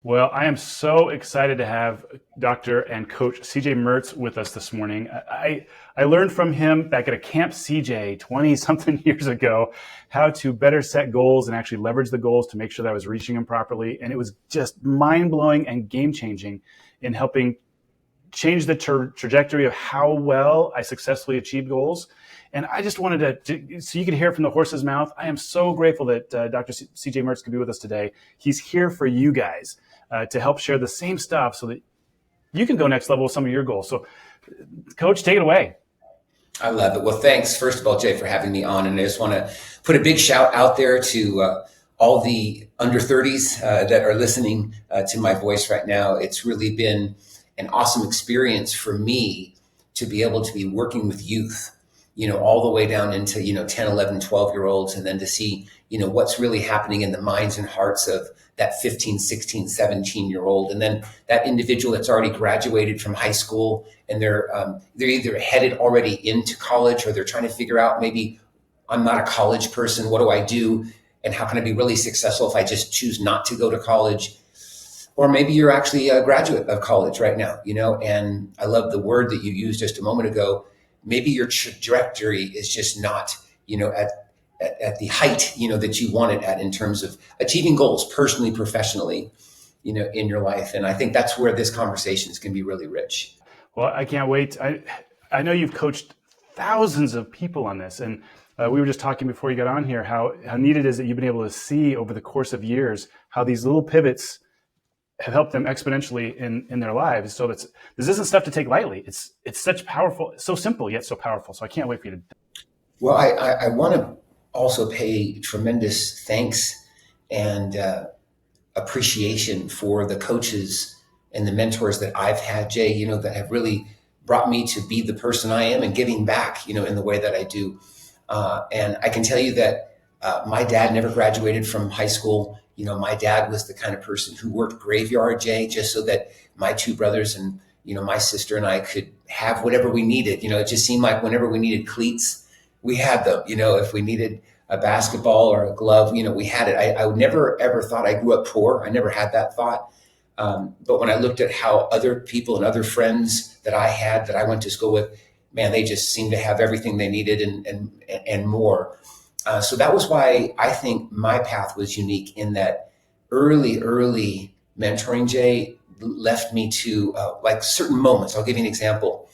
Well, I am so excited to have Dr. and Coach CJ Mertz with us this morning. I learned from him back at a Camp CJ 20 something years ago how to better set goals and actually leverage the goals to make sure that I was reaching them properly. And it was just mind blowing and game changing in helping change the trajectory of how well I successfully achieved goals. And I just wanted so you could hear from the horse's mouth. I am so grateful that Dr. CJ Mertz could be with us today. He's here for you guys to help share the same stuff so that you can go next level with some of your goals. So, Coach, take it away. I love it. Well, thanks, first of all, Jay, for having me on. And I just want to put a big shout out there to all the under 30s that are listening to my voice right now. It's really been an awesome experience for me to be able to be working with youth, all the way down into, 10, 11, 12-year-olds, and then to see, what's really happening in the minds and hearts of that 15, 16, 17-year-old. And then that individual that's already graduated from high school and they're either headed already into college, or they're trying to figure out, maybe I'm not a college person. What do I do? And how can I be really successful if I just choose not to go to college? Or maybe you're actually a graduate of college right now, and I love the word that you used just a moment ago. Maybe your trajectory is just not, at the height, that you want it at in terms of achieving goals personally, professionally, in your life. And I think that's where this conversation is going to be really rich. Well, I can't wait. I know you've coached thousands of people on this, and we were just talking before you got on here how neat it is that you've been able to see over the course of years how these little pivots have helped them exponentially in their lives. So this isn't stuff to take lightly. It's such powerful, so simple yet so powerful. So I can't wait for you to. Well, I want to also pay tremendous thanks and appreciation for the coaches and the mentors that I've had, Jay, that have really brought me to be the person I am and giving back, in the way that I do. And I can tell you that my dad never graduated from high school. My dad was the kind of person who worked graveyard, Jay, just so that my two brothers and, my sister and I could have whatever we needed. It just seemed like whenever we needed cleats, we had them. If we needed a basketball or a glove, we had it. I never, ever thought I grew up poor. I never had that thought. But when I looked at how other people and other friends that I had that I went to school with, man, they just seemed to have everything they needed and more. So that was why I think my path was unique, in that early mentoring, Jay, left me to like certain moments. I'll give you an example.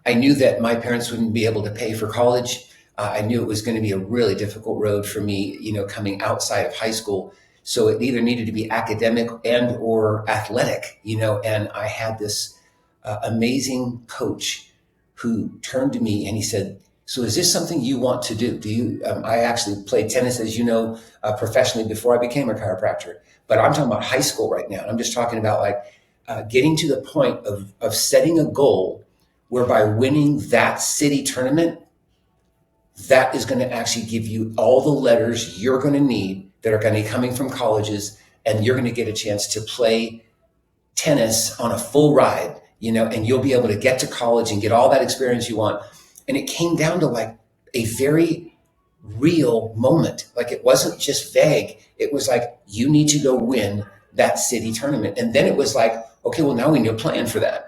I knew that my parents wouldn't be able to pay for college. I knew it was going to be a really difficult road for me, coming outside of high school. So it either needed to be academic and or athletic, and I had this amazing coach who turned to me and he said, "So is this something you want to do? Do you?" I actually played tennis, as you know, professionally before I became a chiropractor. But I'm talking about high school right now. I'm just talking about getting to the point of setting a goal whereby winning that city tournament, that is going to actually give you all the letters you're going to need that are going to be coming from colleges, and you're going to get a chance to play tennis on a full ride, and you'll be able to get to college and get all that experience you want. And it came down to a very real moment. It wasn't just vague. It was you need to go win that city tournament. And then it was okay, well, now we need a plan for that.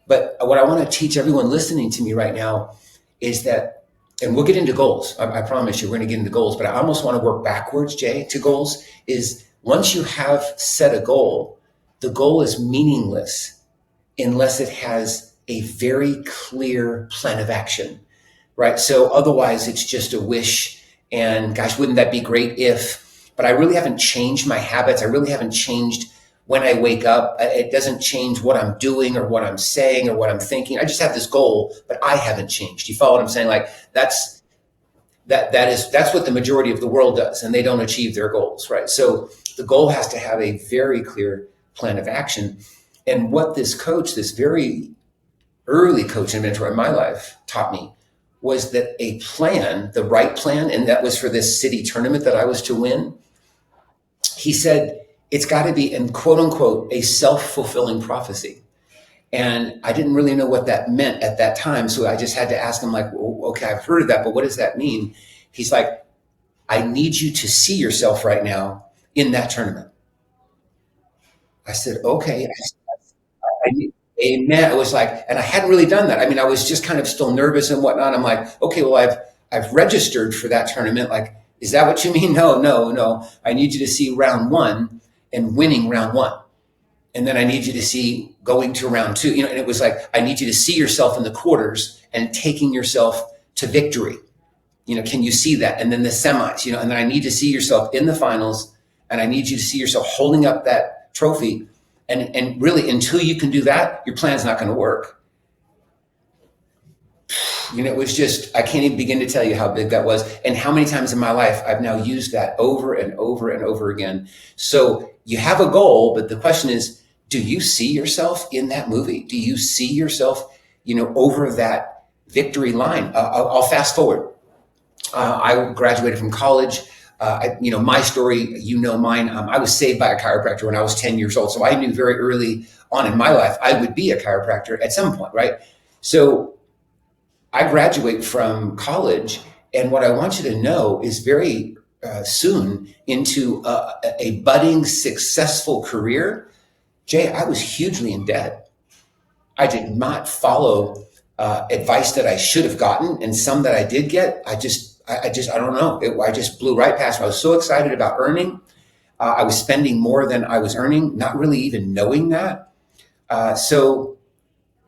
But what I want to teach everyone listening to me right now is that, and we'll get into goals. I promise you, we're going to get into goals, but I almost want to work backwards, Jay, to goals. Is once you have set a goal, the goal is meaningless unless it has a very clear plan of action, right? So otherwise it's just a wish, and gosh, wouldn't that be great if, but I really haven't changed my habits. I really haven't changed when I wake up. It doesn't change what I'm doing or what I'm saying or what I'm thinking. I just have this goal, but I haven't changed. You follow what I'm saying? That's what the majority of the world does, and they don't achieve their goals, right? So the goal has to have a very clear plan of action. And what this coach, this very early coach and mentor in my life, taught me was that a plan, the right plan, and that was for this city tournament that I was to win. He said, it's got to be, and quote unquote, a self-fulfilling prophecy. And I didn't really know what that meant at that time. So I just had to ask him okay, I've heard of that, but what does that mean? He's like, I need you to see yourself right now in that tournament. I said, okay. Amen. It was like, and I hadn't really done that. I mean, I was just kind of still nervous and whatnot. I'm like, okay, well, I've registered for that tournament. Like, is that what you mean? No, no, no. I need you to see round one and winning round one. And then I need you to see going to round two. And it was like, I need you to see yourself in the quarters and taking yourself to victory. Can you see that? And then the semis, and then I need to see yourself in the finals, and I need you to see yourself holding up that trophy. And really, until you can do that, your plan's not going to work. It was just, I can't even begin to tell you how big that was and how many times in my life I've now used that over and over and over again. So you have a goal, but the question is, do you see yourself in that movie? Do you see yourself, over that victory line? I'll fast forward. I graduated from college. My story, mine. I was saved by a chiropractor when I was 10 years old. So I knew very early on in my life, I would be a chiropractor at some point, right? So I graduate from college. And what I want you to know is very soon into a budding, successful career, Jay, I was hugely in debt. I did not follow advice that I should have gotten. And some that I did get, I don't know. I just blew right past it. I was so excited about earning. I was spending more than I was earning, not really even knowing that. So,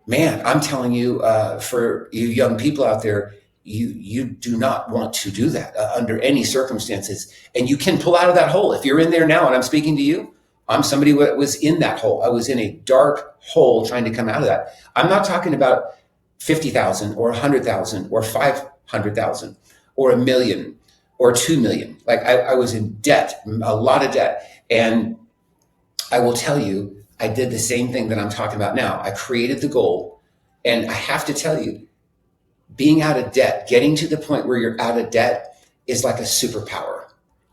man, I'm telling you, for you young people out there, you do not want to do that under any circumstances. And you can pull out of that hole. If you're in there now and I'm speaking to you, I'm somebody who was in that hole. I was in a dark hole trying to come out of that. I'm not talking about 50,000 or 100,000 or 500,000 or $1 million or 2 million. Like I was in debt, a lot of debt. And I will tell you, I did the same thing that I'm talking about now. I created the goal, and I have to tell you, being out of debt, getting to the point where you're out of debt is like a superpower,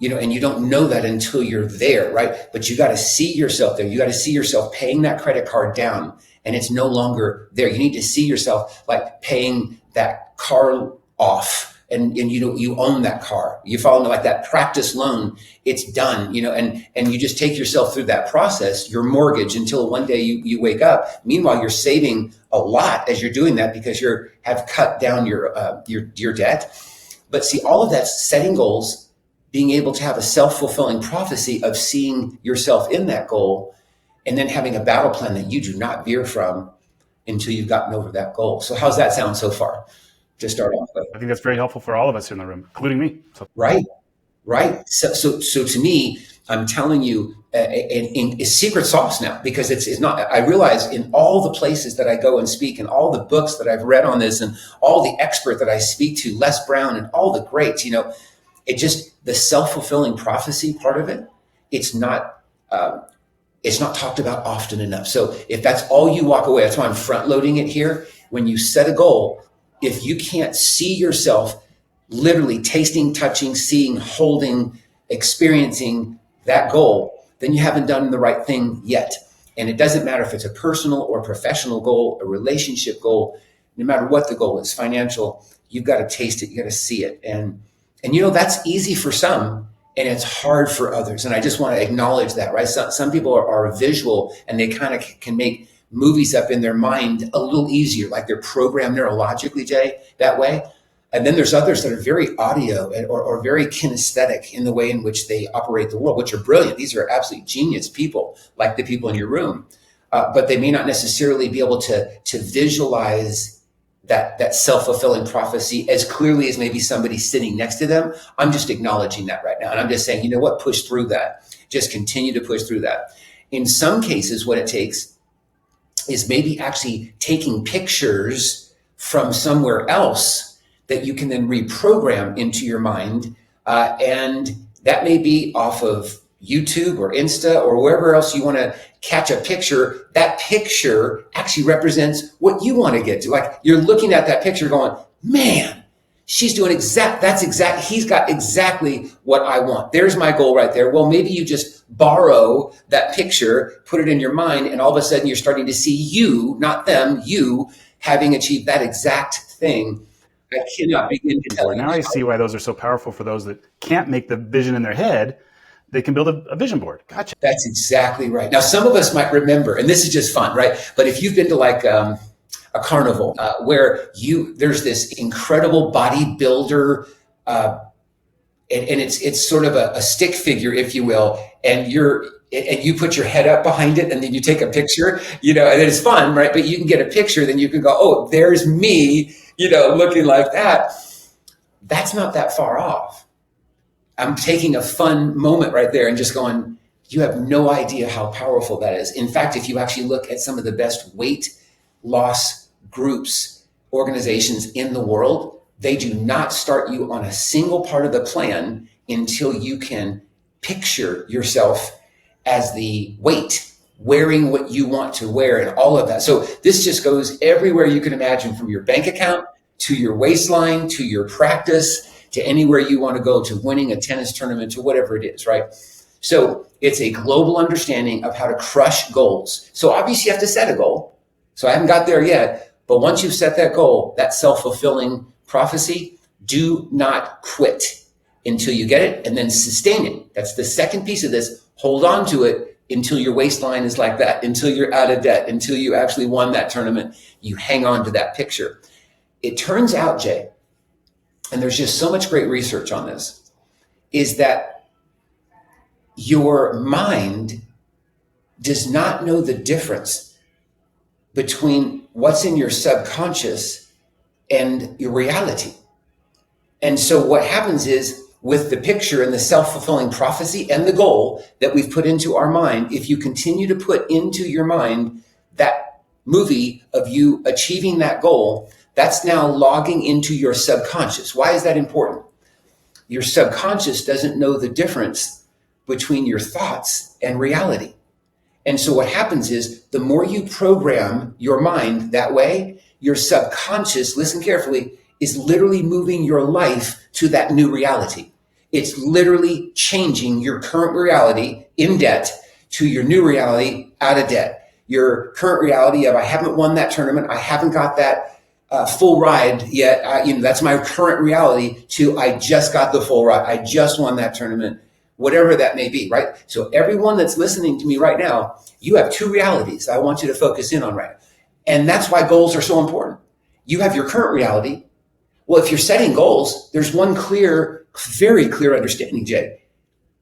and you don't know that until you're there, right? But you got to see yourself there. You got to see yourself paying that credit card down, and it's no longer there. You need to see yourself like paying that car off. And you own that car. You follow me? Like that practice loan, it's done, and you just take yourself through that process, your mortgage, until one day you wake up. Meanwhile, you're saving a lot as you're doing that because have cut down your debt. But see, all of that's setting goals, being able to have a self-fulfilling prophecy of seeing yourself in that goal, and then having a battle plan that you do not veer from until you've gotten over that goal. So how's that sound so far? To start off with. I think that's very helpful for all of us in the room, including me. So. Right. So to me, I'm telling you a secret sauce now, because it's not, I realize in all the places that I go and speak and all the books that I've read on this and all the expert that I speak to, Les Brown and all the greats, it just, the self-fulfilling prophecy part of it, it's not talked about often enough. So if that's all you walk away, that's why I'm front loading it here. When you set a goal, if you can't see yourself literally tasting, touching, seeing, holding, experiencing that goal, then you haven't done the right thing yet. And it doesn't matter if it's a personal or professional goal, a relationship goal, no matter what the goal is, financial, you've got to taste it, you got to see it. And that's easy for some and it's hard for others. And I just want to acknowledge that, right? Some people are visual and they kind of can make movies up in their mind a little easier, like they're programmed neurologically, Jay, that way. And then there's others that are very audio or very kinesthetic in the way in which they operate the world, which are brilliant. These are absolutely genius people, like the people in your room. But they may not necessarily be able to visualize that self-fulfilling prophecy as clearly as maybe somebody sitting next to them. I'm just acknowledging that right now. And I'm just saying, you know what, push through that. Just continue to push through that. In some cases, what it takes is maybe actually taking pictures from somewhere else that you can then reprogram into your mind. And that may be off of YouTube or Insta or wherever else you want to catch a picture. That picture actually represents what you want to get to. Like you're looking at that picture going, man, she's doing he's got exactly what I want. There's my goal right there. Well, maybe you just borrow that picture, put it in your mind, and all of a sudden you're starting to see you, not them, you having achieved that exact thing. I cannot begin to tell you. Now I see why those are so powerful for those that can't make the vision in their head. they can build a vision board. Gotcha. That's exactly right. Now, some of us might remember, and this is just fun, right? But if you've been to like a carnival where there's this incredible bodybuilder, and it's sort of a stick figure, if you will, and you put your head up behind it, and then you take a picture, and it's fun, right? But you can get a picture, then you can go, oh, there's me, looking like that. That's not that far off. I'm taking a fun moment right there and just going, you have no idea how powerful that is. In fact, if you actually look at some of the best weight loss groups, organizations in the world, they do not start you on a single part of the plan until you can picture yourself as the weight, wearing what you want to wear and all of that. So this just goes everywhere you can imagine, from your bank account to your waistline, to your practice, to anywhere you want to go, to winning a tennis tournament, to whatever it is, right? So it's a global understanding of how to crush goals. So obviously you have to set a goal. So I haven't got there yet, but once you've set that goal, that self-fulfilling prophecy, do not quit until you get it, and then sustain it. That's the second piece of this. Hold on to it until your waistline is like that, until you're out of debt, until you actually won that tournament. You hang on to that picture. It turns out, Jay, and there's just so much great research on this, is that your mind does not know the difference between what's in your subconscious and your reality. And so what happens is, with the picture and the self-fulfilling prophecy and the goal that we've put into our mind, if you continue to put into your mind that movie of you achieving that goal, that's now logging into your subconscious. Why is that important? Your subconscious doesn't know the difference between your thoughts and reality. And so what happens is, the more you program your mind that way, your subconscious, listen carefully, is literally moving your life to that new reality. It's literally changing your current reality in debt to your new reality out of debt. Your current reality of, I haven't won that tournament, I haven't got that full ride yet. That's my current reality, to I just got the full ride. I just won that tournament, whatever that may be, right? So everyone that's listening to me right now, you have two realities I want you to focus in on right now. And that's why goals are so important. You have your current reality. Well, if you're setting goals, there's one clear, very clear understanding, Jay.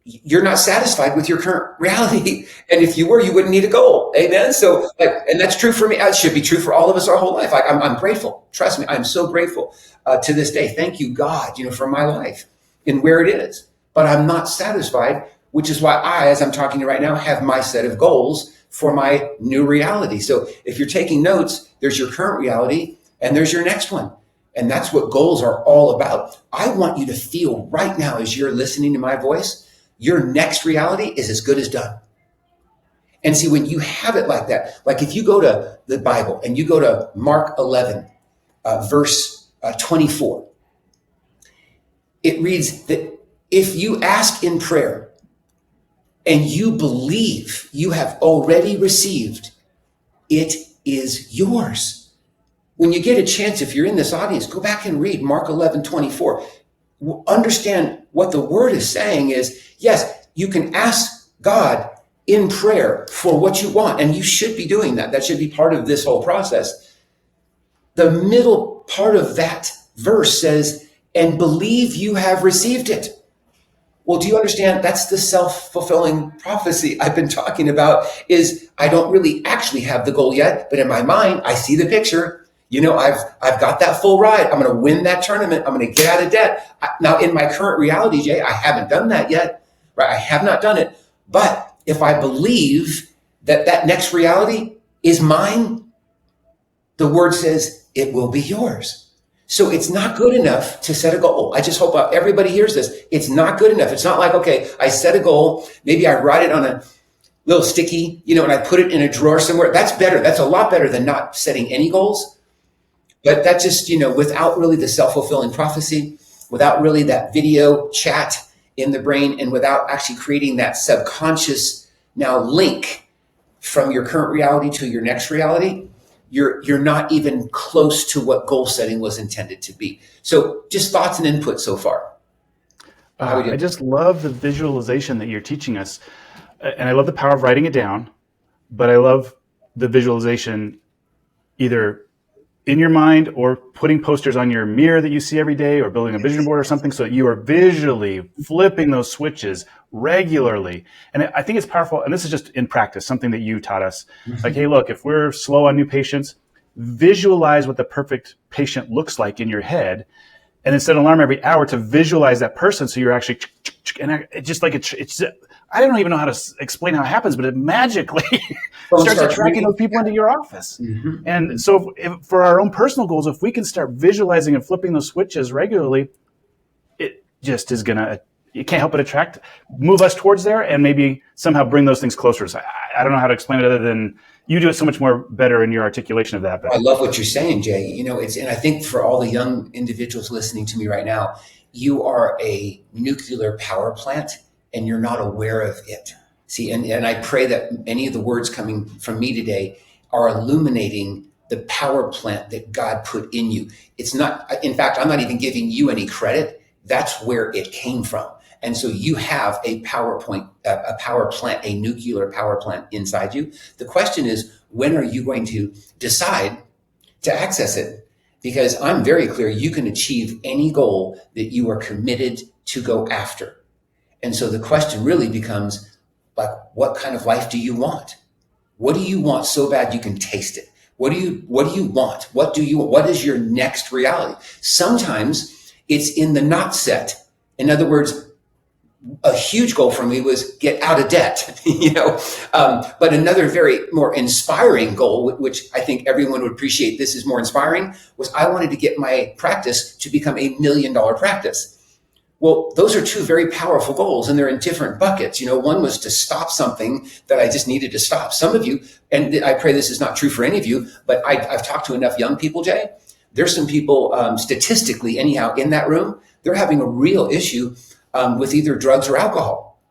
You're not satisfied with your current reality. And if you were, you wouldn't need a goal. Amen. So, and that's true for me. It should be true for all of us our whole life. I'm grateful. Trust me. I'm so grateful to this day. Thank you, God, for my life and where it is. But I'm not satisfied, which is why I, as I'm talking to you right now, have my set of goals for my new reality. So if you're taking notes, there's your current reality and there's your next one. And that's what goals are all about. I want you to feel right now, as you're listening to my voice, your next reality is as good as done. And see, when you have it like that, like if you go to the Bible and you go to Mark 11, verse 24, it reads that if you ask in prayer and you believe you have already received, it is yours. When you get a chance, if you're in this audience, go back and read Mark 11, 24. Understand what the word is saying is, yes, you can ask God in prayer for what you want, and you should be doing that. That should be part of this whole process. The middle part of that verse says, and believe you have received it. Well, do you understand? That's the self-fulfilling prophecy I've been talking about, is I don't really actually have the goal yet, but in my mind, I see the picture. I've got that full ride. I'm going to win that tournament. I'm going to get out of debt. Now, in my current reality, Jay, I haven't done that yet, right? I have not done it. But if I believe that that next reality is mine, the word says it will be yours. So it's not good enough to set a goal. I just hope everybody hears this. It's not good enough. It's not like, okay, I set a goal. Maybe I write it on a little sticky, and I put it in a drawer somewhere. That's better. That's a lot better than not setting any goals. But that just, without really the self-fulfilling prophecy, without really that video chat in the brain, and without actually creating that subconscious now link from your current reality to your next reality, you're not even close to what goal setting was intended to be. So just thoughts and input so far. How would I you? just love the visualization that you're teaching us. And I love the power of writing it down, but I love the visualization either in your mind or putting posters on your mirror that you see every day or building a vision board or something so that you are visually flipping those switches regularly. And I think it's powerful. And this is just in practice, something that you taught us. Like, hey, look, if we're slow on new patients, visualize what the perfect patient looks like in your head and then set an alarm every hour to visualize that person. So you're actually, and it's just like, it's I don't even know how to explain how it happens, but it magically starts attracting those people into your office. Mm-hmm. And so for our own personal goals, if we can start visualizing and flipping those switches regularly, it just is going to, you can't help but move us towards there and maybe somehow bring those things closer. So I don't know how to explain it other than you do it so much more better in your articulation of that. But I love what you're saying, Jay. You know, and I think for all the young individuals listening to me right now, you are a nuclear power plant and you're not aware of it. See, and I pray that any of the words coming from me today are illuminating the power plant that God put in you. It's not, in fact, I'm not even giving you any credit. That's where it came from. And so you have a power plant, a nuclear power plant inside you. The question is, when are you going to decide to access it? Because I'm very clear, you can achieve any goal that you are committed to go after. And so the question really becomes, like, what kind of life do you want? What do you want so bad you can taste it? What do you want? What is your next reality? Sometimes it's in the not set. In other words, a huge goal for me was get out of debt, but another very more inspiring goal, which I think everyone would appreciate this is more inspiring, was I wanted to get my practice to become $1 million practice. Well, those are two very powerful goals and they're in different buckets. One was to stop something that I just needed to stop. Some of you, and I pray this is not true for any of you, but I've talked to enough young people, Jay. There's some people, statistically anyhow, in that room, they're having a real issue with either drugs or alcohol.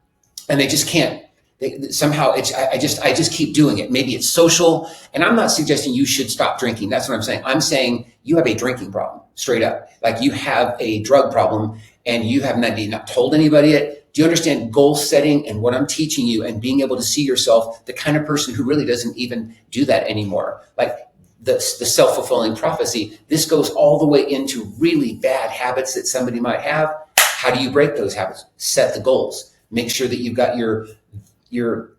And they just can't. I just keep doing it. Maybe it's social. And I'm not suggesting you should stop drinking. That's what I'm saying. I'm saying you have a drinking problem, straight up. Like you have a drug problem and you have not told anybody it. Do you understand goal setting and what I'm teaching you and being able to see yourself, the kind of person who really doesn't even do that anymore? Like the self-fulfilling prophecy. This goes all the way into really bad habits that somebody might have. How do you break those habits? Set the goals. Make sure that you've got your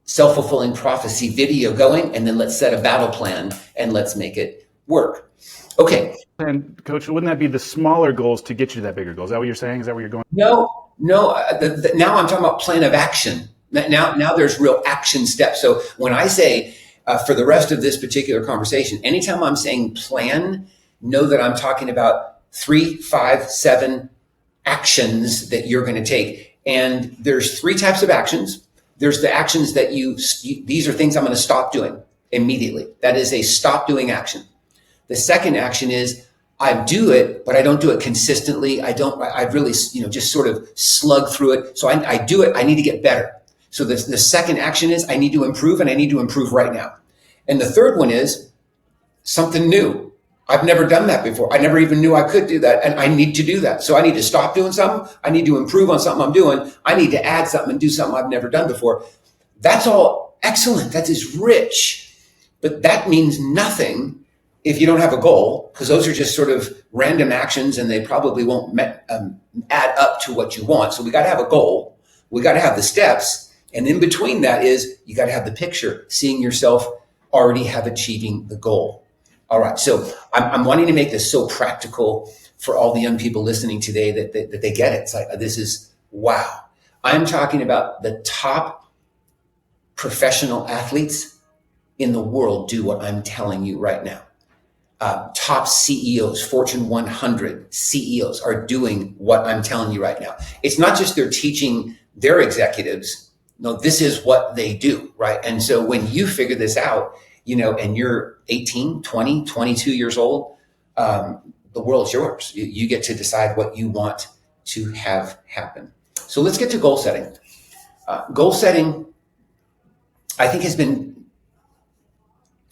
self-fulfilling prophecy video going, and then let's set a battle plan and let's make it work. Okay. And Coach, wouldn't that be the smaller goals to get you to that bigger goal? Is that what you're saying? Is that where you're going? No. Now I'm talking about plan of action. Now there's real action steps. So when I say for the rest of this particular conversation, anytime I'm saying plan, know that I'm talking about 3, 5, 7 actions that you're going to take. And there's 3 types of actions. There's the actions that these are things I'm going to stop doing immediately. That is a stop doing action. The second action is I do it, but I don't do it consistently. I really, just sort of slug through it. So I do it. I need to get better. So the second action is I need to improve and I need to improve right now. And the third one is something new. I've never done that before. I never even knew I could do that. And I need to do that. So I need to stop doing something. I need to improve on something I'm doing. I need to add something and do something I've never done before. That's all excellent. That is rich. But that means nothing if you don't have a goal, because those are just sort of random actions and they probably won't add up to what you want. So we got to have a goal. We got to have the steps. And in between that is you got to have the picture, seeing yourself already have achieving the goal. All right, so I'm wanting to make this so practical for all the young people listening today that they get it. It's like, this is wow. I'm talking about the top professional athletes in the world do what I'm telling you right now. Top CEOs, Fortune 100 CEOs are doing what I'm telling you right now. It's not just they're teaching their executives. No, this is what they do, right? And so when you figure this out, and you're 18, 20, 22 years old, the world's yours. You get to decide what you want to have happen. So let's get to goal setting. Goal setting, I think, has been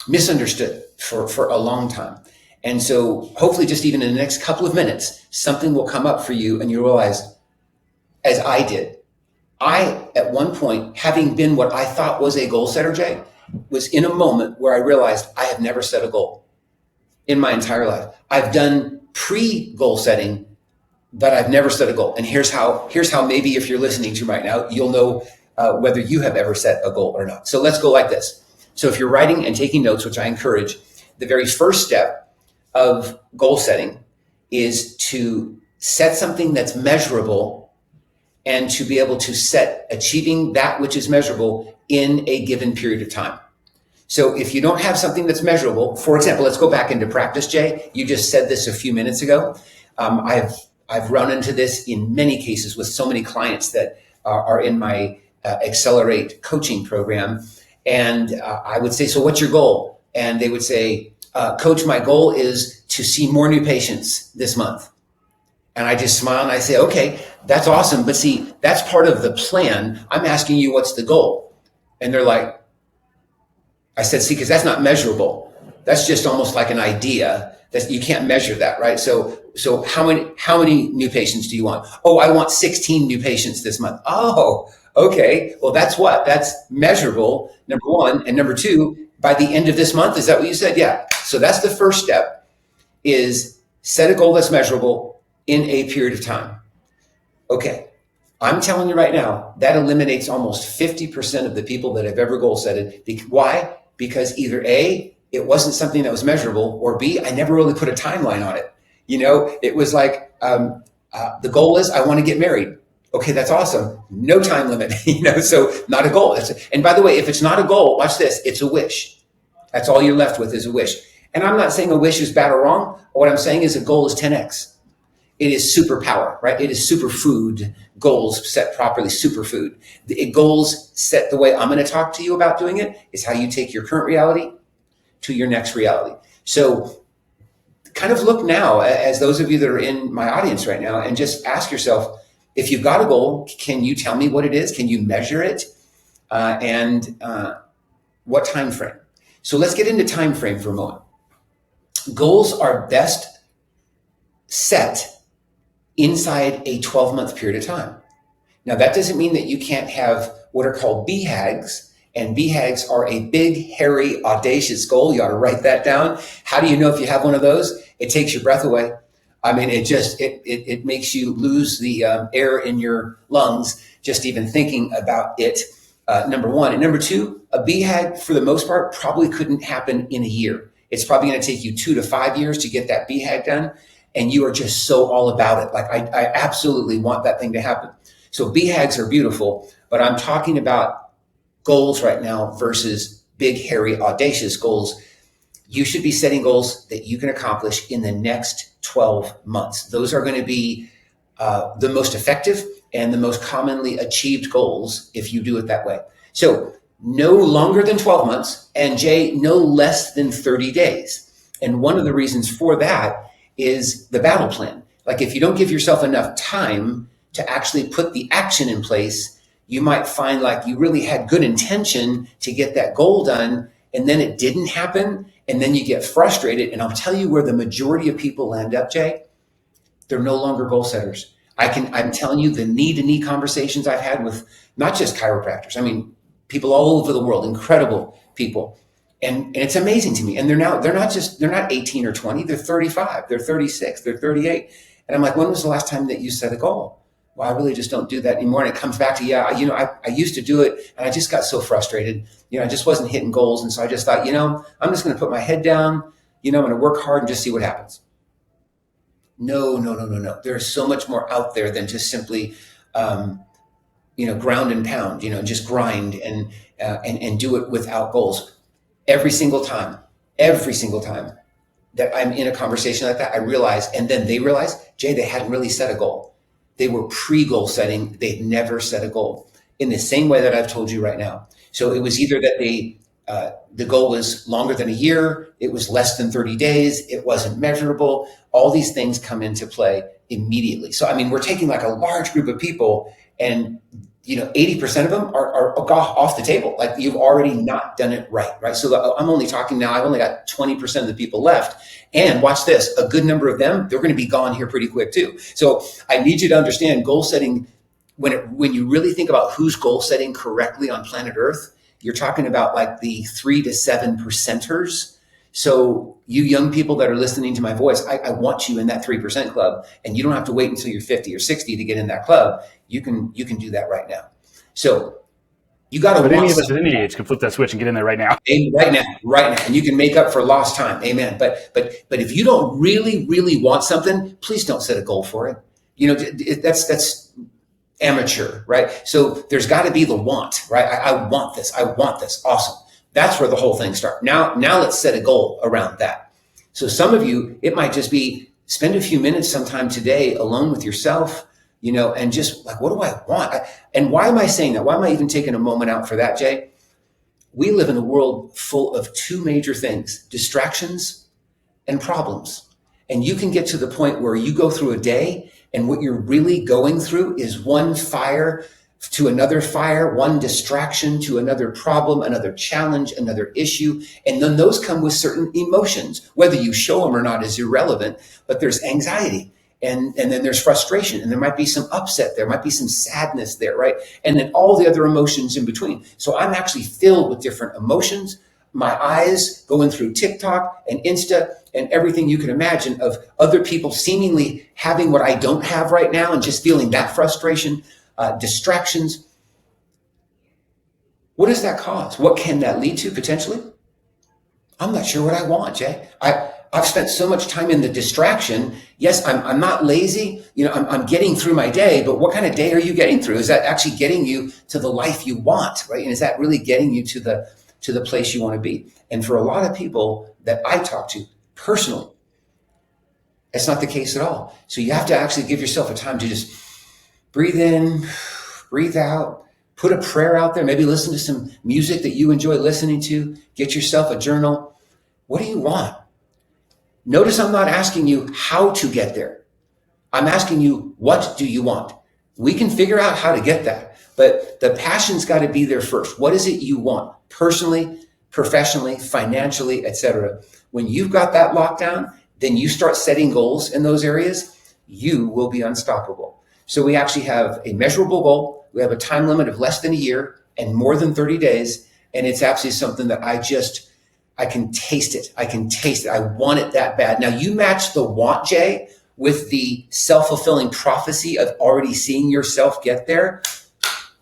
misunderstood for a long time. And so hopefully just even in the next couple of minutes, something will come up for you and you realize, as I did. I, at one point, having been what I thought was a goal setter, Jay, was in a moment where I realized I have never set a goal in my entire life. I've done pre-goal setting, but I've never set a goal. And here's how maybe if you're listening to right now, you'll know whether you have ever set a goal or not. So let's go like this. So if you're writing and taking notes, which I encourage, the very first step of goal setting is to set something that's measurable and to be able to set achieving that which is measurable in a given period of time. So if you don't have something that's measurable, for example, let's go back into practice, Jay. You just said this a few minutes ago. I've run into this in many cases with so many clients that are in my Accelerate coaching program. And I would say, so what's your goal? And they would say, Coach, my goal is to see more new patients this month. And I just smile and I say, okay, that's awesome. But see, that's part of the plan. I'm asking you, what's the goal? And they're like, I said, see, because that's not measurable. That's just almost like an idea that you can't measure that, right? So how many new patients do you want? Oh, I want 16 new patients this month. Oh, okay. Well, that's what? That's measurable, number one. And number two, by the end of this month, is that what you said? Yeah. So that's the first step, is set a goal that's measurable in a period of time. Okay. I'm telling you right now, that eliminates almost 50% of the people that have ever goal setted. Why? Because either A, it wasn't something that was measurable, or B, I never really put a timeline on it. It was like, the goal is I want to get married. Okay, that's awesome. No time limit, so not a goal. And by the way, if it's not a goal, watch this, it's a wish. That's all you're left with is a wish. And I'm not saying a wish is bad or wrong. What I'm saying is a goal is 10x. It is superpower, right? It is superfood. Goals set properly, superfood. Goals set the way I'm going to talk to you about doing it is how you take your current reality to your next reality. So kind of look now, as those of you that are in my audience right now, and just ask yourself, if you've got a goal, can you tell me what it is? Can you measure it? And what time frame? So let's get into time frame for a moment. Goals are best set inside a 12-month period of time. Now, that doesn't mean that you can't have what are called BHAGs, and BHAGs are a big, hairy, audacious goal. You ought to write that down. How do you know if you have one of those? It takes your breath away. I mean, it makes you lose the air in your lungs just even thinking about it, number one. And number two, a BHAG, for the most part, probably couldn't happen in a year. It's probably going to take you 2 to 5 years to get that BHAG done. And you are just so all about it. Like, I absolutely want that thing to happen. So BHAGs are beautiful, but I'm talking about goals right now versus big, hairy, audacious goals. You should be setting goals that you can accomplish in the next 12 months. Those are going to be the most effective and the most commonly achieved goals if you do it that way. So no longer than 12 months, and Jay, no less than 30 days. And one of the reasons for that is the battle plan. Like, if you don't give yourself enough time to actually put the action in place, you might find like you really had good intention to get that goal done, and then it didn't happen, and then you get frustrated. And I'll tell you where the majority of people end up, Jay. They're no longer goal setters. I'm telling you, the knee-to-knee conversations I've had with not just chiropractors, I mean, people all over the world, incredible people. And it's amazing to me. And they're not 18 or 20, they're 35, they're 36, they're 38. And I'm like, when was the last time that you set a goal? Well, I really just don't do that anymore. And it comes back to, I used to do it, and I just got so frustrated. I just wasn't hitting goals. And so I just thought, I'm just going to put my head down, I'm going to work hard and just see what happens. No. There's so much more out there than just simply, ground and pound, just grind and do it without goals. Every single time that I'm in a conversation like that, I realize, and then they realize, Jay, they hadn't really set a goal. They were pre-goal setting. They'd never set a goal in the same way that I've told you right now. So it was either that the goal was longer than a year, it was less than 30 days, it wasn't measurable. All these things come into play immediately. So, I mean, we're taking like a large group of people, and 80% of them are off the table. Like, you've already not done it right? So I'm only talking now, I've only got 20% of the people left. And watch this, a good number of them, they're going to be gone here pretty quick too. So I need you to understand, goal setting when you really think about who's goal setting correctly on planet Earth, you're talking about like the 3 to 7%ers. So you young people that are listening to my voice, I want you in that 3% club, and you don't have to wait until you're 50 or 60 to get in that club. You can do that right now. So you got to want any of us at any age can flip that switch and get in there right now. Right now, and you can make up for lost time. Amen. But if you don't really want something, please don't set a goal for it. You know, that's amateur, right? So there's got to be the want, right? I want this. I want this. Awesome. That's where the whole thing starts. Now let's set a goal around that. So some of you, it might just be spend a few minutes sometime today alone with yourself, you know, and just like, what do I want? And why am I saying that? Why am I even taking a moment out for that, Jay? We live in a world full of two major things: distractions and problems. And you can get to the point where you go through a day and what you're really going through is one fire to another fire, one distraction to another problem, another challenge, another issue. And then those come with certain emotions. Whether you show them or not is irrelevant, but there's anxiety. And then there's frustration, and there might be some upset, there might be some sadness there, right? And then all the other emotions in between. So I'm actually filled with different emotions. My eyes going through TikTok and Insta and everything you can imagine of other people seemingly having what I don't have right now, and just feeling that frustration, distractions. What does that cause? What can that lead to potentially? I'm not sure what I want, Jay. I've spent so much time in the distraction. Yes, I'm not lazy. You know, I'm getting through my day, but what kind of day are you getting through? Is that actually getting you to the life you want, right? And is that really getting you to the place you want to be? And for a lot of people that I talk to personally, it's not the case at all. So you have to actually give yourself a time to just breathe in, breathe out, put a prayer out there, maybe listen to some music that you enjoy listening to, get yourself a journal. What do you want? Notice I'm not asking you how to get there. I'm asking you, what do you want? We can figure out how to get that, but the passion's got to be there first. What is it you want personally, professionally, financially, etc.? When you've got that locked down, then you start setting goals in those areas, you will be unstoppable. So we actually have a measurable goal. We have a time limit of less than a year and more than 30 days. And it's absolutely something that I can taste it. I can taste it. I want it that bad. Now you match the want, Jay, with the self-fulfilling prophecy of already seeing yourself get there.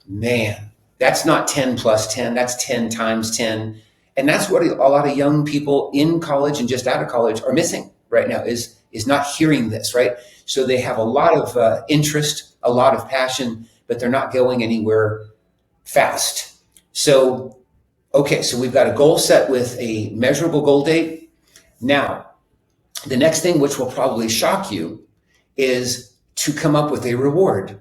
Man, that's not 10 plus 10. That's 10 times 10. And that's what a lot of young people in college and just out of college are missing right now is not hearing this, right? So they have a lot of interest, a lot of passion, but they're not going anywhere fast. So okay, so we've got a goal set with a measurable goal date. Now, the next thing, which will probably shock you, is to come up with a reward.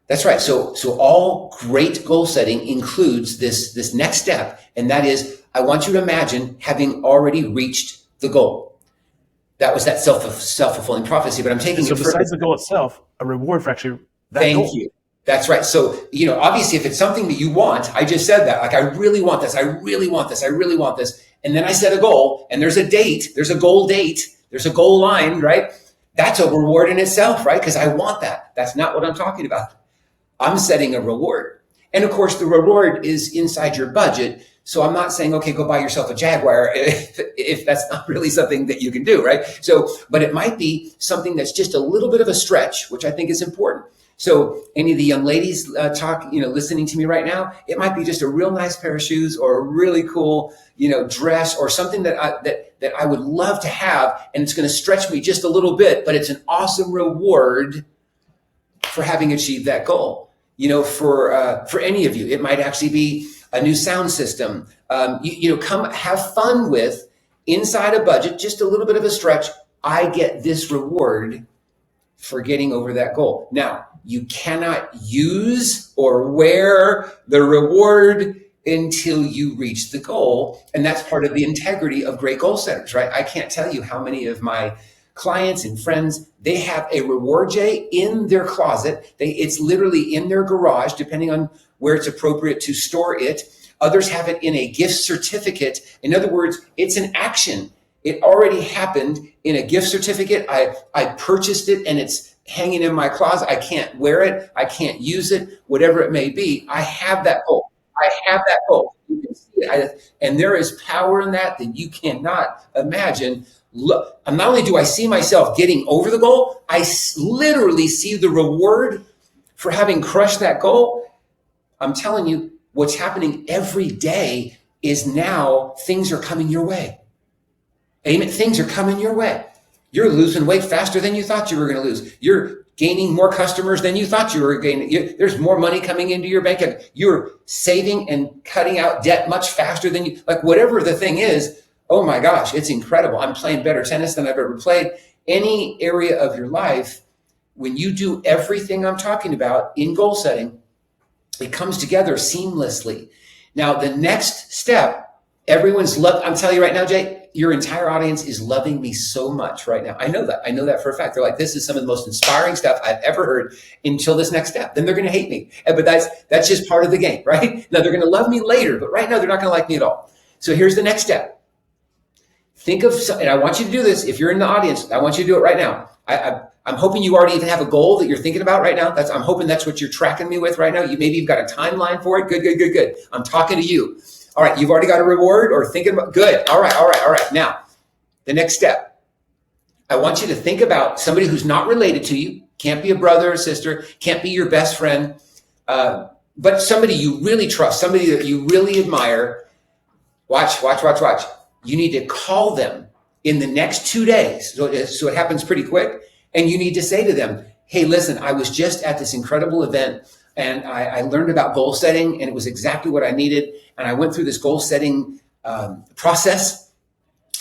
That's right. So all great goal setting includes this next step, and that is, I want you to imagine having already reached the goal. That was that self-fulfilling prophecy, but I'm taking it further. So besides the goal itself, a reward for actually that goal. Thank you. That's right. So, you know, obviously if it's something that you want, I just said that, like, I really want this. I really want this. I really want this. And then I set a goal, and there's a date, there's a goal date, there's a goal line, right? That's a reward in itself, right? Because I want that. That's not what I'm talking about. I'm setting a reward. And of course, the reward is inside your budget. So I'm not saying, okay, go buy yourself a Jaguar if that's not really something that you can do, right? So, but it might be something that's just a little bit of a stretch, which I think is important. So any of the young ladies listening to me right now, it might be just a real nice pair of shoes or a really cool, dress or something that I would love to have. And it's going to stretch me just a little bit, but it's an awesome reward for having achieved that goal. For any of you, it might actually be a new sound system. Come have fun with, inside a budget, just a little bit of a stretch. I get this reward for getting over that goal. Now, you cannot use or wear the reward until you reach the goal. And that's part of the integrity of great goal setters, right? I can't tell you how many of my clients and friends, they have a reward, Jay, in their closet. It's literally in their garage, depending on where it's appropriate to store it. Others have it in a gift certificate. In other words, it's an action. It already happened in a gift certificate. I purchased it, and it's hanging in my closet. I can't wear it. I can't use it, whatever it may be. I have that goal. I have that goal. You can see it. And there is power in that you cannot imagine. Look, not only do I see myself getting over the goal, I literally see the reward for having crushed that goal. I'm telling you, what's happening every day is now things are coming your way. Amen. Things are coming your way. You're losing weight faster than you thought you were going to lose. You're gaining more customers than you thought you were gaining. There's more money coming into your bank account. You're saving and cutting out debt much faster than you, like whatever the thing is. Oh my gosh, it's incredible. I'm playing better tennis than I've ever played. Any area of your life, when you do everything I'm talking about in goal setting, it comes together seamlessly. Now, the next step, I'm telling you right now, Jay, your entire audience is loving me so much right now. I know that. I know that for a fact. They're like, this is some of the most inspiring stuff I've ever heard until this next step. Then they're going to hate me. But that's just part of the game, right? Now, they're going to love me later, but right now they're not going to like me at all. So here's the next step. Think of, and I want you to do this. If you're in the audience, I want you to do it right now. I'm hoping you already even have a goal that you're thinking about right now. I'm hoping that's what you're tracking me with right now. Maybe you've got a timeline for it. Good. I'm talking to you. All right, you've already got a reward or thinking about, good. All right. Now, the next step. I want you to think about somebody who's not related to you, can't be a brother or sister, can't be your best friend, but somebody you really trust, somebody that you really admire. Watch. You need to call them in the next 2 days. So it happens pretty quick. And you need to say to them, hey, listen, I was just at this incredible event and I learned about goal setting and it was exactly what I needed. And I went through this goal setting process.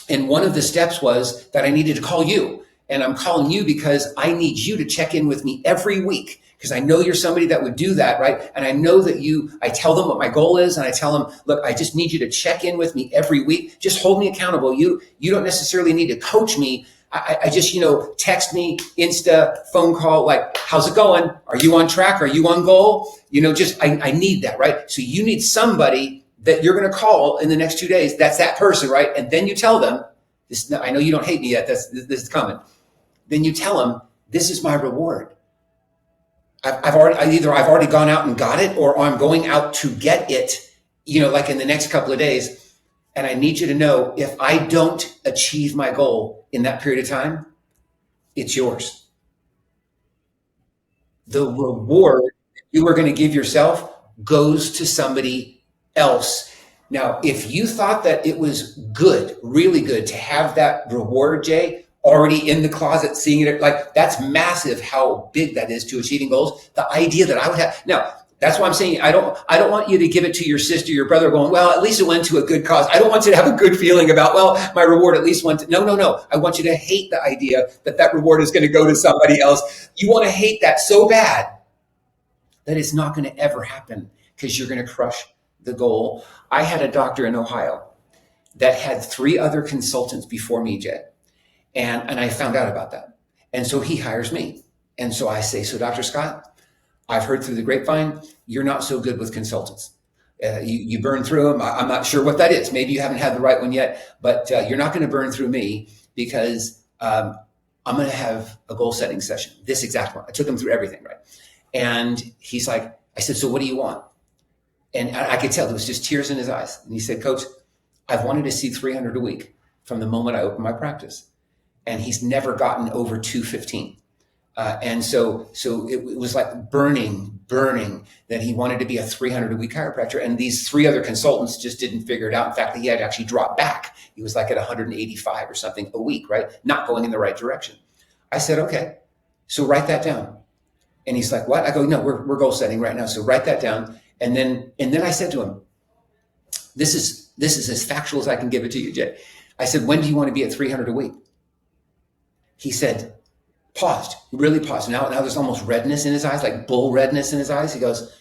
And one of the steps was that I needed to call you. And I'm calling you because I need you to check in with me every week because I know you're somebody that would do that, right? And I know that I tell them what my goal is and I tell them, look, I just need you to check in with me every week. Just hold me accountable. You don't necessarily need to coach me. I just, text me, Insta, phone call, like, how's it going? Are you on track? Are you on goal? I need that, right? So you need somebody that you're going to call in the next 2 days. That's that person, right? And then you tell them, I know you don't hate me yet. This is coming. Then you tell them, this is my reward. I've already gone out and got it, or I'm going out to get it, like in the next couple of days. And I need you to know, if I don't achieve my goal in that period of time, it's yours. The reward you are going to give yourself goes to somebody else. Now, if you thought that it was good, really good to have that reward, Jay, already in the closet, seeing it, like that's massive how big that is to achieving goals. The idea that I would have now, that's why I'm saying I don't want you to give it to your sister, your brother going, well, at least it went to a good cause. I don't want you to have a good feeling about, well, my reward at least went to, no. I want you to hate the idea that reward is going to go to somebody else. You want to hate that so bad that it's not going to ever happen because you're going to crush the goal. I had a doctor in Ohio that had 3 other consultants before me, Jay. And I found out about that. And so he hires me. And so I say, so Dr. Scott, I've heard through the grapevine, you're not so good with consultants. You burn through them. I'm not sure what that is. Maybe you haven't had the right one yet, but you're not going to burn through me because I'm going to have a goal setting session, this exact one. I took him through everything, right? And he's like, I said, so what do you want? And I could tell there was just tears in his eyes. And he said, Coach, I've wanted to see 300 a week from the moment I opened my practice. And he's never gotten over 215. And so it was like burning that he wanted to be a 300 a week chiropractor. And these 3 other consultants just didn't figure it out. In fact, he had actually dropped back. He was like at 185 or something a week, right? Not going in the right direction. I said, okay, so write that down. And he's like, what? I go, no, we're goal setting right now. So write that down. And then I said to him, this is as factual as I can give it to you, Jay. I said, when do you want to be at 300 a week? He said, paused, really paused. Now there's almost redness in his eyes, like bull redness in his eyes. He goes,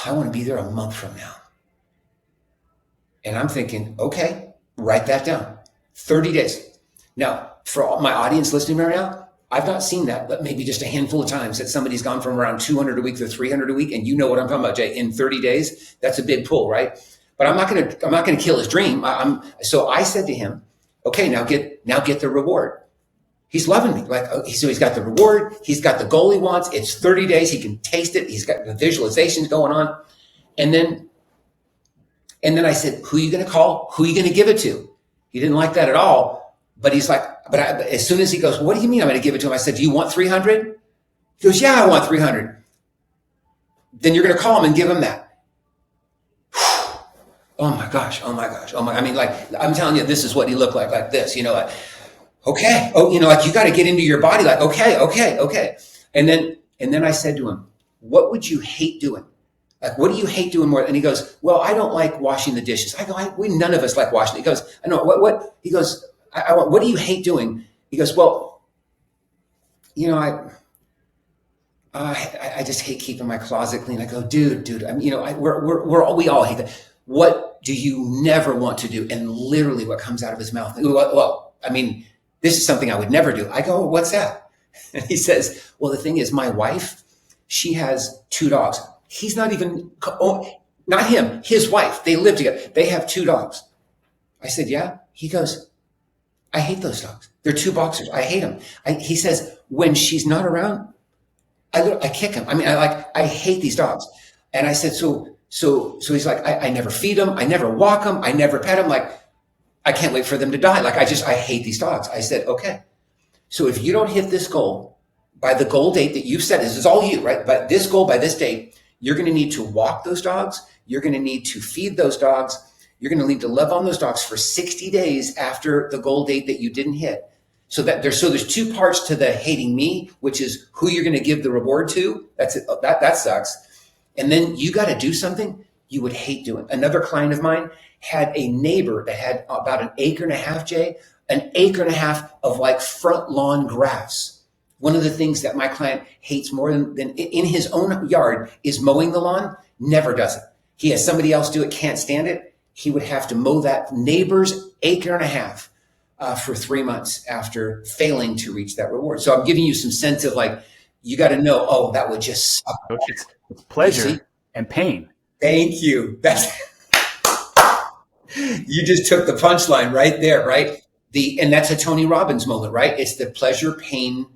I want to be there a month from now. And I'm thinking, okay, write that down. 30 days. Now, for all my audience listening right now, I've not seen that, but maybe just a handful of times that somebody's gone from around 200 a week to 300 a week. And you know what I'm talking about, Jay, in 30 days, that's a big pull, right? But I'm not going to kill his dream. So I said to him, okay, now get the reward. He's loving me. Like, so he's got the reward. He's got the goal he wants. It's 30 days. He can taste it. He's got the visualizations going on. And then I said, who are you going to call? Who are you going to give it to? He didn't like that at all. But he's like, but as soon as he goes, what do you mean I'm going to give it to him? I said, do you want 300? He goes, yeah, I want 300. Then you're going to call him and give him that. Oh my gosh. Oh my gosh. I mean, like, I'm telling you, this is what he looked like this, like, okay. Oh, like you got to get into your body. Like, okay. And then I said to him, what would you hate doing? Like, what do you hate doing more? And he goes, well, I don't like washing the dishes. I go, none of us like washing. He goes, I know what, he goes, what do you hate doing? He goes, well, I just hate keeping my closet clean. I go, dude, we all hate that. What do you never want to do? And literally what comes out of his mouth, well, I mean, this is something I would never do. I go, what's that? And he says, well, the thing is, my wife, she has 2 dogs. He's not even, not him, his wife. They live together. They have 2 dogs. I said, yeah. He goes, I hate those dogs. They're 2 boxers. I hate them. He says, when she's not around, I kick him. I mean, I hate these dogs. And I said, so he's like, I never feed them. I never walk them. I never pet them. Like, I can't wait for them to die. Like, I hate these dogs. I said, okay. So if you don't hit this goal by the goal date that you've set, this is all you, right? But this goal by this date, you're going to need to walk those dogs. You're going to need to feed those dogs. You're going to need to love on those dogs for 60 days after the goal date that you didn't hit. So there's 2 parts to the hating me, which is who you're going to give the reward to. That's it. That sucks. And then you got to do something you would hate doing. Another client of mine had a neighbor that had about 1.5 acres, Jay, 1.5 acres of like front lawn grass. One of the things that my client hates more than in his own yard is mowing the lawn. Never does it. He has somebody else do it, can't stand it. He would have to mow that neighbor's 1.5 acres for 3 months after failing to reach that reward. So I'm giving you some sense of like, you got to know, oh, that would just suck. It's pleasure and pain. Thank you. You just took the punchline right there, right? And that's a Tony Robbins moment, right? It's the pleasure pain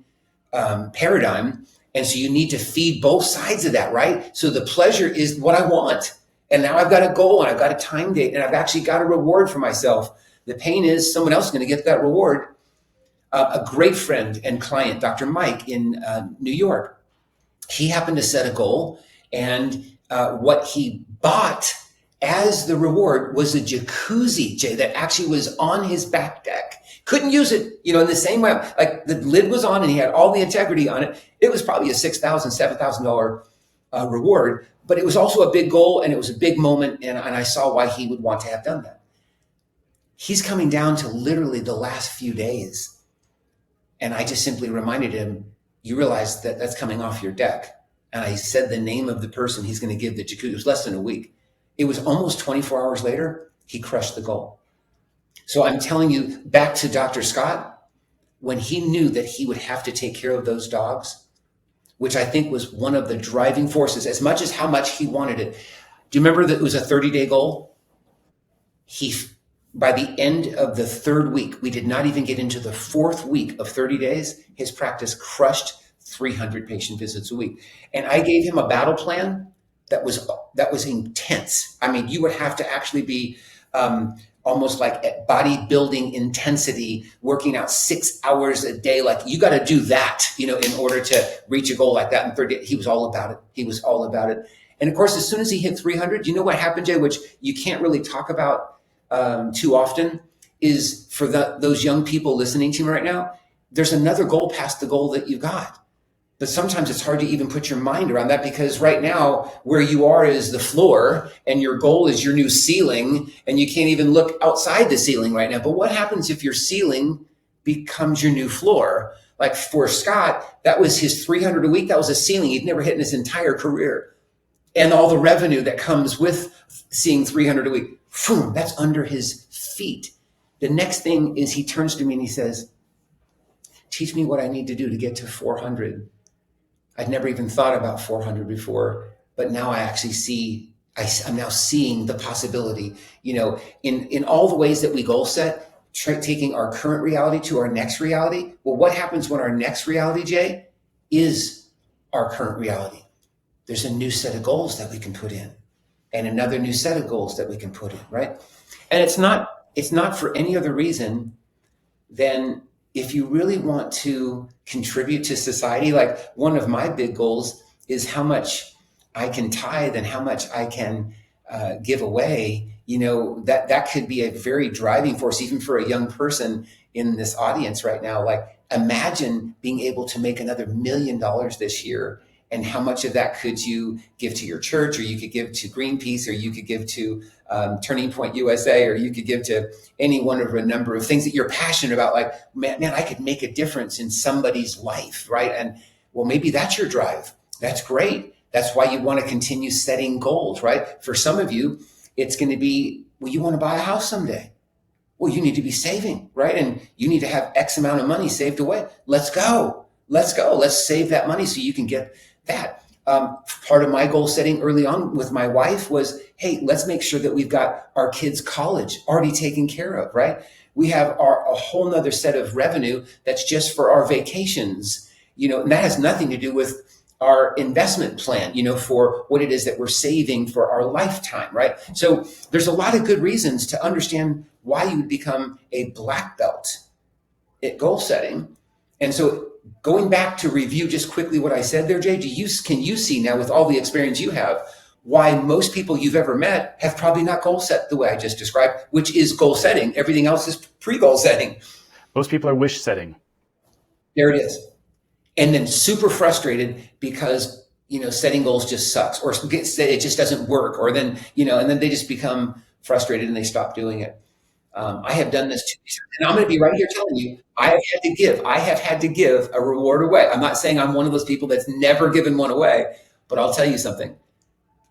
paradigm. And so you need to feed both sides of that, right? So the pleasure is what I want. And now I've got a goal and I've got a time date and I've actually got a reward for myself. The pain is someone else is going to get that reward. A great friend and client, Dr. Mike in New York, he happened to set a goal, and what he bought as the reward was a jacuzzi, Jay, that actually was on his back deck. Couldn't use it, in the same way. Like the lid was on and he had all the integrity on it. It was probably a $6,000, $7,000 reward, but it was also a big goal and it was a big moment. And I saw why he would want to have done that. He's coming down to literally the last few days. And I just simply reminded him, you realize that that's coming off your deck. And I said the name of the person he's going to give the jacuzzi. It was less than a week. It was almost 24 hours later, he crushed the goal. So I'm telling you, back to Dr. Scott, when he knew that he would have to take care of those dogs, which I think was one of the driving forces, as much as how much he wanted it. Do you remember that it was a 30-day goal? By the end of the 3rd week, we did not even get into the 4th week of 30 days, his practice crushed 300 patient visits a week. And I gave him a battle plan that was intense. I mean, you would have to actually be almost like at bodybuilding intensity, working out 6 hours a day. Like you got to do that, in order to reach a goal like that in 30 days. He was all about it. He was all about it. And of course, as soon as he hit 300, you know what happened, Jay, which you can't really talk about too often, is for those young people listening to me right now, there's another goal past the goal that you got. But sometimes it's hard to even put your mind around that, because right now where you are is the floor and your goal is your new ceiling, and you can't even look outside the ceiling right now. But what happens if your ceiling becomes your new floor? Like for Scott, that was his 300 a week. That was a ceiling he'd never hit in his entire career. And all the revenue that comes with seeing 300 a week, boom, that's under his feet. The next thing is he turns to me and he says, teach me what I need to do to get to 400. I'd never even thought about 400 before, but now I actually I'm now seeing the possibility, in all the ways that we goal set. taking our current reality to our next reality. Well, what happens when our next reality, Jay, is our current reality? There's a new set of goals that we can put in, and another new set of goals that we can put in, right? And it's not for any other reason than if you really want to contribute to society. Like, one of my big goals is how much I can tithe and how much I can give away. That could be a very driving force, even for a young person in this audience right now. Like, imagine being able to make another $1 million this year. And how much of that could you give to your church, or you could give to Greenpeace, or you could give to Turning Point USA, or you could give to any one of a number of things that you're passionate about. Like, man, I could make a difference in somebody's life, right? And well, maybe that's your drive. That's great. That's why you want to continue setting goals, right? For some of you, it's going to be, well, you want to buy a house someday. Well, you need to be saving, right? And you need to have X amount of money saved away. Let's go. Let's save that money so you can get that. Part of my goal setting early on with my wife was, hey, let's make sure that we've got our kids' college already taken care of, right? We have a whole nother set of revenue that's just for our vacations, and that has nothing to do with our investment plan, for what it is that we're saving for our lifetime, right? So there's a lot of good reasons to understand why you would become a black belt at goal setting. And so, going back to review just quickly what I said there, Jay, can you see now, with all the experience you have, why most people you've ever met have probably not goal set the way I just described, which is goal setting. Everything else is pre-goal setting. Most people are wish setting. There it is. And then super frustrated because, setting goals just sucks, or it just doesn't work. Or then, and then they just become frustrated and they stop doing it. I have done this too, and I'm going to be right here telling you, I have had to give a reward away. I'm not saying I'm one of those people that's never given one away, but I'll tell you something.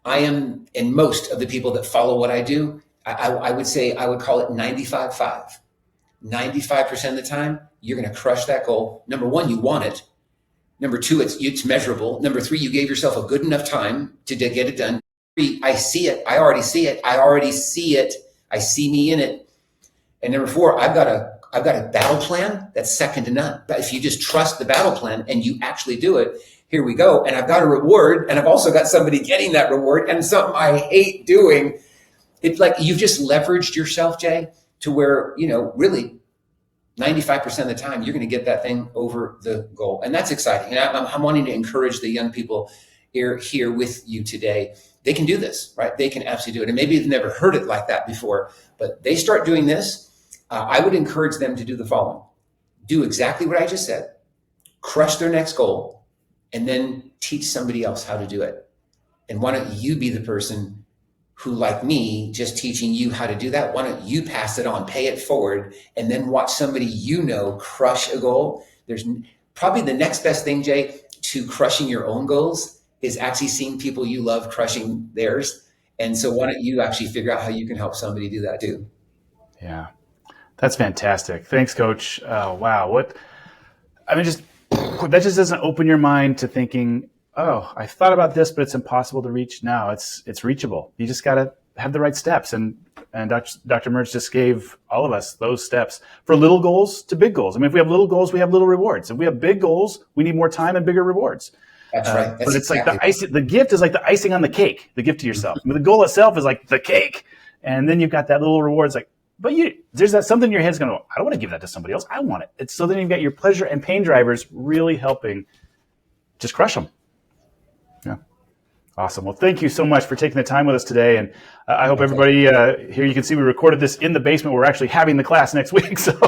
I am, and most of the people that follow what I do, I would say I would call it 95-5. 95% of the time, you're going to crush that goal. Number one, you want it. Number two, it's measurable. Number three, you gave yourself a good enough time to get it done. Three, I see it. I already see it. I see me in it. And number four, I've got a battle plan that's second to none. But if you just trust the battle plan and you actually do it, here we go. And I've got a reward, and I've also got somebody getting that reward, and something I hate doing. It's like you've just leveraged yourself, Jay, to where, really 95% of the time you're going to get that thing over the goal. And that's exciting. And I'm wanting to encourage the young people here with you today. They can do this, right? They can absolutely do it. And maybe they've never heard it like that before, but they start doing this. I would encourage them to do the following. Do exactly what I just said. Crush their next goal, and then teach somebody else how to do it. And why don't you be the person who, like me, just teaching you how to do that? Why don't you pass it on, pay it forward, and then watch somebody crush a goal? There's probably the next best thing, Jay, to crushing your own goals is actually seeing people you love crushing theirs. And so why don't you actually figure out how you can help somebody do that too? Yeah. That's fantastic. Thanks, Coach. Wow. That just doesn't open your mind to thinking, oh, I thought about this, but it's impossible to reach. No, it's reachable. You just got to have the right steps. And Dr. Mertz just gave all of us those steps for little goals to big goals. I mean, if we have little goals, we have little rewards. If we have big goals, we need more time and bigger rewards. That's right. But it's exactly like the gift is like the icing on the cake, the gift to yourself. I mean, the goal itself is like the cake. And then you've got that little reward. It's like, but there's that something in your head's going, I don't want to give that to somebody else. I want it. It's so then you've got your pleasure and pain drivers really helping just crush them. Yeah. Awesome. Well, thank you so much for taking the time with us today. And I hope everybody here, you can see we recorded this in the basement. We're actually having the class next week. So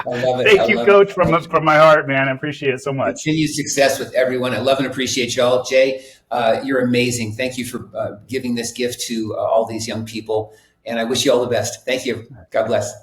I love it. Thank you, Coach, from my heart, man. I appreciate it so much. Continued success with everyone. I love and appreciate y'all. Jay, you're amazing. Thank you for giving this gift to all these young people. And I wish you all the best. Thank you. God bless.